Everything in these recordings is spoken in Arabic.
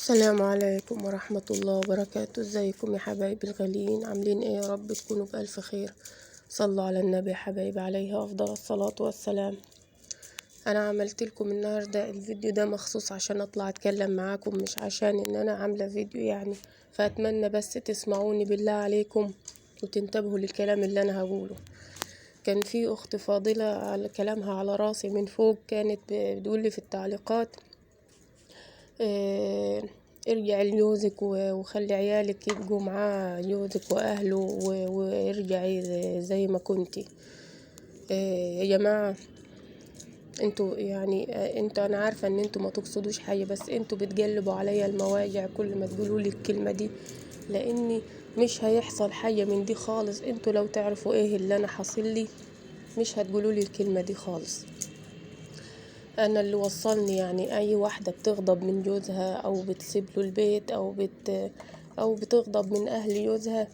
السلام عليكم ورحمة الله وبركاته. ازيكم يا حبايبي الغاليين؟ عاملين ايه؟ يا رب تكونوا بألف خير. صلوا على النبي يا حبايبي عليه أفضل الصلاة والسلام. أنا عملت لكم النهاردة الفيديو ده مخصوص عشان أطلع أتكلم معاكم، مش عشان إن أنا عاملة فيديو يعني. فأتمنى بس تسمعوني بالله عليكم وتنتبهوا للكلام اللي أنا هقوله. كان في أخت فاضلة على كلامها على راسي من فوق، كانت بتقولي في التعليقات ارجعي لجوزك وخلي عيالك يبقوا معاه جوزك وأهله وارجعي زي ما كنتي. يا جماعة، انتوا يعني انتوا، انا عارفة ان انتوا ما تقصدوش حاجة، بس انتوا بتقلبوا عليا المواجع كل ما تقولوا لي الكلمة دي، لاني مش هيحصل حاجة من دي خالص. انتوا لو تعرفوا ايه اللي انا حاصل لي مش هتقولوا لي الكلمة دي خالص. انا اللي وصلني يعني اي واحدة بتغضب من جوزها او بتسيب له البيت او بتغضب من اهل جوزها،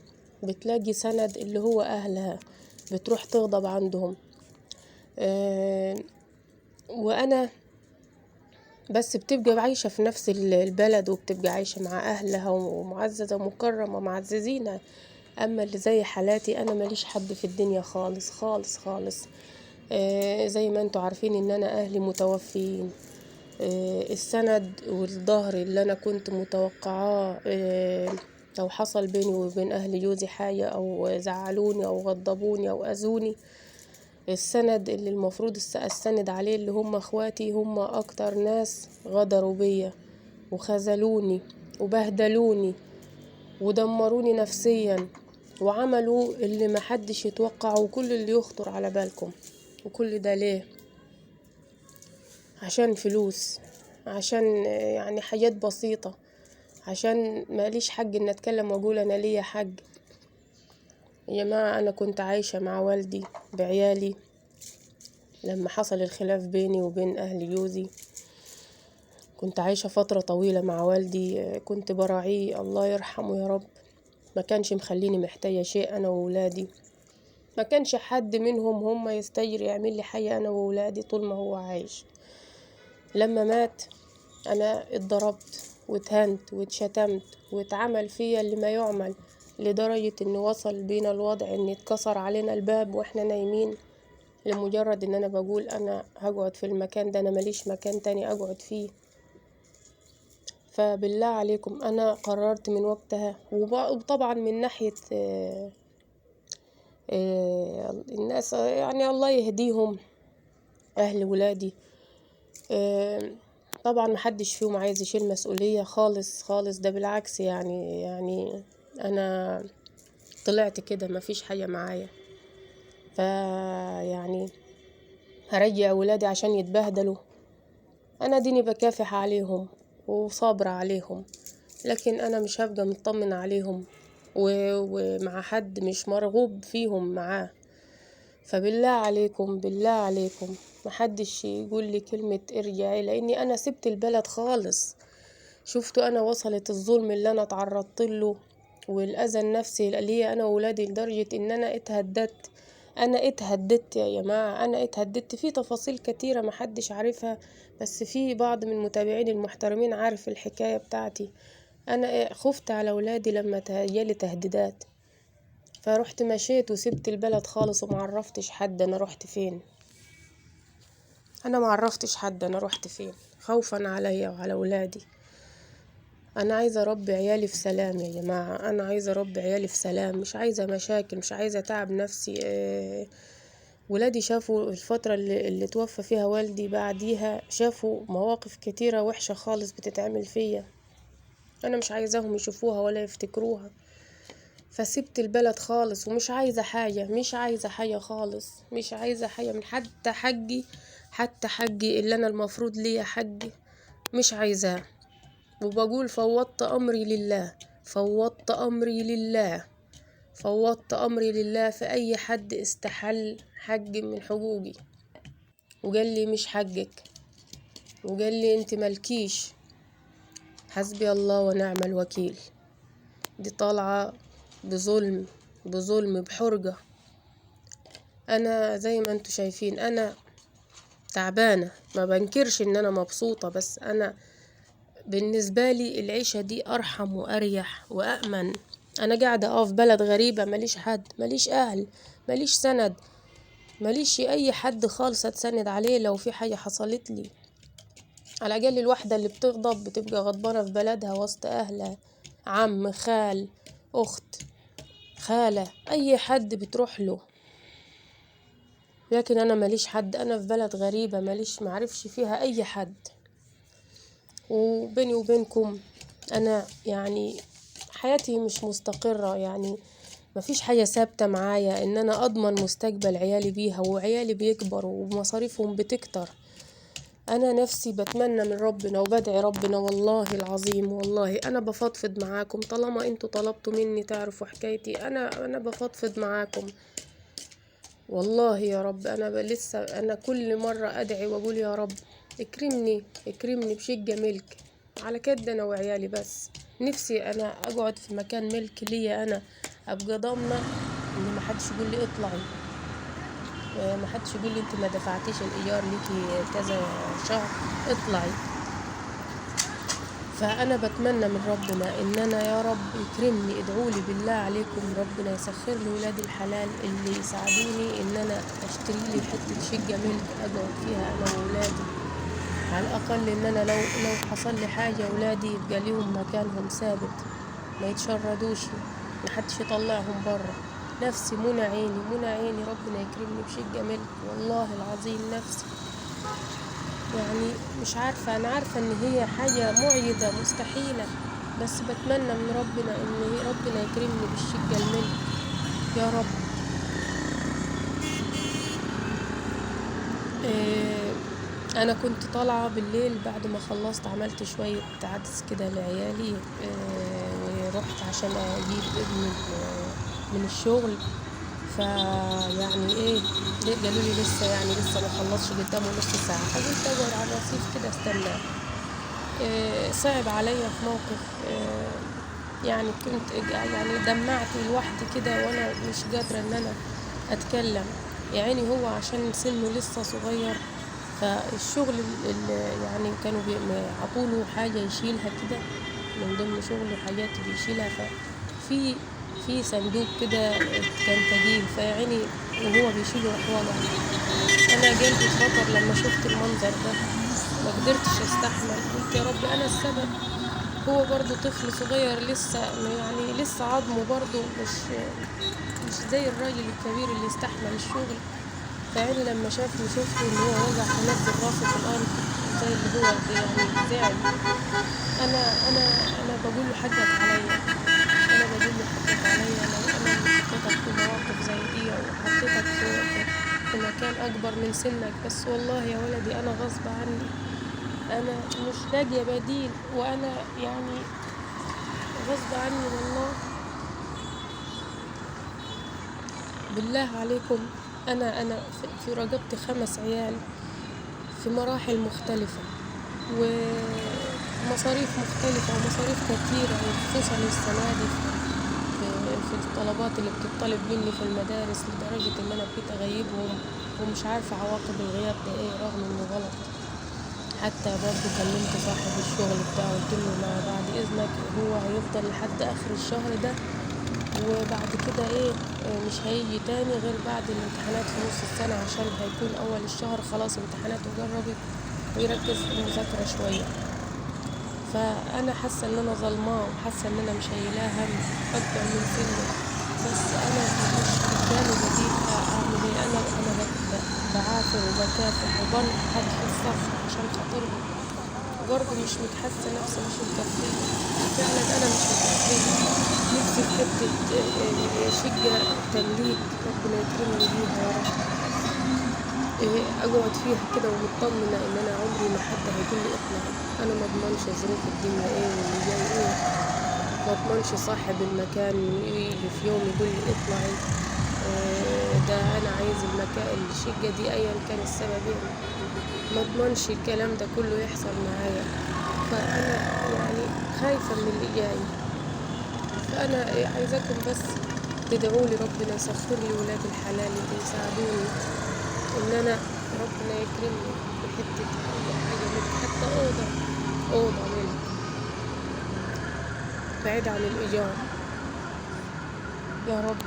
بتلاقي سند اللي هو اهلها، بتروح تغضب عندهم. وانا بس بتبقى عايشة في نفس البلد، وبتبقى عايشة مع اهلها ومعززة ومكرمة معززينها. اما اللي زي حالاتي انا ماليش حد في الدنيا خالص خالص خالص. زي ما انتوا عارفين ان انا اهلي متوفيين. السند والظهر اللي انا كنت متوقعاه لو حصل بيني وبين اهل جوزي حاجة او زعلوني او غضبوني او اذوني، السند اللي المفروض استند عليه اللي هم اخواتي، هم اكتر ناس غدروا بيا وخذلوني وبهدلوني ودمروني نفسيا وعملوا اللي محدش يتوقع وكل اللي يخطر على بالكم. وكل ده ليه؟ عشان فلوس، عشان يعني حاجات بسيطة، عشان ماليش حق ان اتكلم واقول انا ليا حق. يا جماعة، انا كنت عايشة مع والدي بعيالي لما حصل الخلاف بيني وبين اهل جوزي. كنت عايشة فترة طويلة مع والدي، كنت براعيه الله يرحمه يا رب. ما كانش مخليني محتاجة شيء انا وولادي، ما كانش حد منهم هم يستجري يعمل لي حاجة انا وولادي طول ما هو عايش. لما مات انا اتضربت واتهنت واتشتمت واتعمل فيا اللي ما يعمل، لدرجة ان وصل بينا الوضع ان اتكسر علينا الباب واحنا نايمين، لمجرد ان انا بقول انا هقعد في المكان ده، انا ماليش مكان تاني اقعد فيه. فبالله عليكم انا قررت من وقتها، وطبعا من ناحية الناس يعني الله يهديهم اهل ولادي، طبعا محدش فيهم عايز يشيل مسؤولية خالص خالص. ده بالعكس، يعني انا طلعت كده مفيش حاجة معايا، يعني هرجع ولادي عشان يتبهدلوا؟ انا ديني بكافح عليهم وصابرة عليهم، لكن انا مش هبقى مطمن عليهم ومع حد مش مرغوب فيهم معاه. فبالله عليكم بالله عليكم محدش يقول لي كلمة ارجعي، لاني انا سبت البلد خالص. شفتوا انا وصلت الظلم اللي انا تعرضت له والاذى النفسي ليا انا وولادي لدرجة ان انا اتهددت يا جماعة. انا اتهددت في تفاصيل كتيرة محدش عارفها، بس في بعض من المتابعين المحترمين عارف الحكاية بتاعتي. انا خفت على ولادي لما جالي تهديدات، فرحت مشيت وسبت البلد خالص ومعرفتش حد انا رحت فين. انا معرفتش حد انا رحت فين خوفا عليا وعلى ولادي. انا عايزه اربي عيالي في سلام يا جماعه، انا عايزه اربي عيالي في سلام، مش عايزه مشاكل، مش عايزه تعب نفسي. ولادي شافوا الفتره اللي توفى فيها والدي، بعديها شافوا مواقف كتيره وحشه خالص بتتعمل فيا، انا مش عايزاهم يشوفوها ولا يفتكروها. فسبت البلد خالص ومش عايزة حاجة، مش عايزة حاجة خالص، مش عايزة حاجة من حتى حقي اللي أنا المفروض ليا حقي مش عايزاه. وبقول فوضت أمري لله، فوضت أمري لله، فوضت أمري لله في أي حد استحل حق من حقوقي وقال لي مش حقك، وقال لي انت ملكيش. حسبي الله ونعم الوكيل. دي طالعة بظلم، بظلم بحرقة. انا زي ما انتوا شايفين انا تعبانة، ما بنكرش ان انا مبسوطة، بس انا بالنسبة لي العيشة دي أرحم وأريح وأأمن. أنا قاعدة في بلد غريبة، ماليش حد، ماليش أهل، ماليش سند، ماليش أي حد خالص أتسند عليه لو في حاجة حصلت لي. على الأقل الواحدة اللي بتغضب بتبقى غضبانة في بلدها وسط أهلها، عم، خال، أخت، خالة، أي حد بتروح له. لكن أنا ماليش حد، أنا في بلد غريبة ماليش، معرفش فيها أي حد. وبيني وبينكم أنا يعني حياتي مش مستقرة، يعني مفيش حاجة ثابتة معايا إن أنا أضمن مستقبل عيالي بيها، وعيالي بيكبروا ومصاريفهم بتكتر. أنا نفسي بتمنى من ربنا وبدعي ربنا، والله العظيم والله أنا بفضفض معاكم طالما انتوا طلبتوا مني تعرفوا حكايتي. أنا بفضفض معاكم والله يا رب. لسه أنا كل مرة أدعي وأقول يا رب اكرمني، اكرمني بشقة ملك على كد أنا وعيالي. بس نفسي أنا أقعد في مكان ملك ليا، أنا أبقى ضامنة إن محدش يقول لي اطلعي، محدش يقول لي انت ما دفعتيش الإيجار ليكي كذا شهر اطلعي. فأنا بتمنى من ربنا إن أنا يا رب يكرمني. ادعولي بالله عليكم ربنا يسخر لي ولادي الحلال اللي يساعدوني إن أنا أشتري لي حتة شقة ملك أقعد فيها أنا وولادي. على الأقل إن أنا لو حصل لي حاجة ولادي يبقى ليهم مكانهم ثابت، ما يتشردوش، محدش يطلعهم برا. نفسي منى عيني، منى عيني ربنا يكرمني بشقة ملك، والله العظيم نفسي. يعني مش عارفة، أنا عارفة إن هي حاجة معيدة مستحيلة، بس بتمنى من ربنا إن ربنا يكرمني بالشقة الملك يا رب. أنا كنت طالعة بالليل بعد ما خلصت، عملت شوية عدس كده لعيالي، ورحت عشان أجيب ابني من الشغل. فيعني قالوا لي لسه، يعني لسه ما خلصش قدامه نص ساعة، فقلت أقعد على الرصيف كده استناه. صعب عليا في موقف، يعني كنت يعني دمعت لوحدي كده وانا مش قادرة ان انا اتكلم. يعني هو عشان سنه لسه صغير، فالشغل يعني كانوا عطوله حاجة يشيلها كده من ضمن شغله، حاجات بيشيلها. في صندوق كده كان تقيل، فيعني وهو بيشيله راح وجع. انا قلبي اتفطر لما شفت المنظر ده، ما قدرتش استحمل، قلت يا رب انا السبب. هو برضو طفل صغير لسه، يعني لسه عظمه برضو مش زي الراجل الكبير اللي يستحمل الشغل. فعيني لما شافني شفته ان هو وجع، فنزل راسه في الارض زي اللي هو يعني زعل. انا بقول له حقك عليا، انا بقول له حقك عليا، لو انا اللي حطيتك في مواقف زي دي وحطيتك في مكان اكبر من سنك، بس والله يا ولدي انا غصب عني، انا مش لاقيه بديل، وانا يعني غصب عني والله. بالله عليكم انا في رقبتي 5 عيال في مراحل مختلفة ومصاريف مختلفة ومصاريف كتيرة، وخصوصا السنة دي في الطلبات اللي بتطلب مني في المدارس، لدرجة ان انا بقيت اغيبهم ومش عارفة عواقب الغياب ده ايه رغم انه غلط. حتى برضه كلمت صاحب الشغل بتاعه قلت له بعد اذنك هو هيفضل لحد اخر الشهر ده، وبعد كده مش هيجي تاني غير بعد الامتحانات في نص السنة، عشان هيكون اول الشهر خلاص امتحاناته جربت، ويركز في المذاكرة شوية. فانا حاسة ان انا ظلماه، وحاسة ان انا مش شايلاه هم اكبر من سنه، بس انا مش قدامي بديل. اعمل ايه؟ انا بعافر وبكافح وبنحط في الصف عشان خاطرهم، برضه مش متحسة نفسي، مش مكفية فعلا، انا مش مكفية. نفسي في حتة شقة تمليك ربنا يكرمني بيها يا رب، اقعد فيها كده ومطمنة ان انا عمري ما حد هيقول لي اطلعي. انا ما اضمنش ظروف الدنيا واللي جاي ما اضمنش صاحب المكان يجي في يوم يقول لي اطلعي، ده انا عايز المكان الشقة دي ايا كان السبب، يعني ما اضمنش الكلام ده كله يحصل معايا. فانا يعني خايفة من اللي جاي. فانا عايزاكم بس تدعولي ربنا يسخر لي ولاد الحلال اللي يساعدوني ان انا ربنا يكرمني بحتة حاجة منك، حتى اوضة منك بعيد عن الإيجار. يا رب.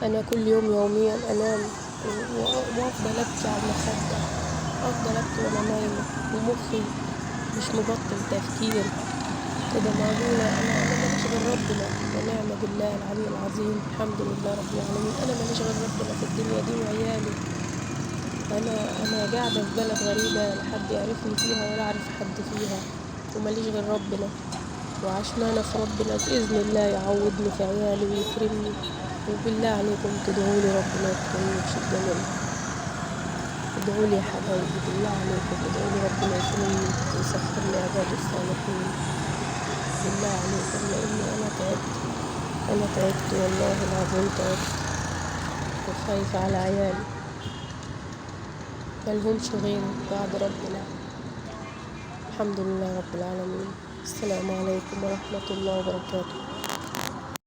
أنا كل يوم يوميا أنام وأفضل أبكي على المخدة، أفضل أبكي وأنا نايمة ومخي مش مبطل تفكير. كده معقولة؟ أنا ماليش غير ربنا ونعم بالله العلي العظيم، الحمد لله رب العالمين. أنا ماليش غير ربنا في الدنيا دي وعيالي. أنا قاعدة في بلد غريبة، لا حد يعرفني فيها ولا أعرف حد فيها، وماليش غير ربنا. وعشمان في ربنا بإذن الله يعوضني في عيالي ويكرمني. وبالله عليكم تدعولي ربنا يكرمني بشدة منه. ادعولي يا حبايبي، بالله عليكم ادعولي ربنا يكرمني ويسخر لي عباده الصالحين. بالله عليكم، لأني أنا تعبت والله العظيم تعبت، وخايفة على عيالي ملهمش غيري بعد ربنا. الحمد لله رب العالمين. السلام عليكم ورحمة الله وبركاته.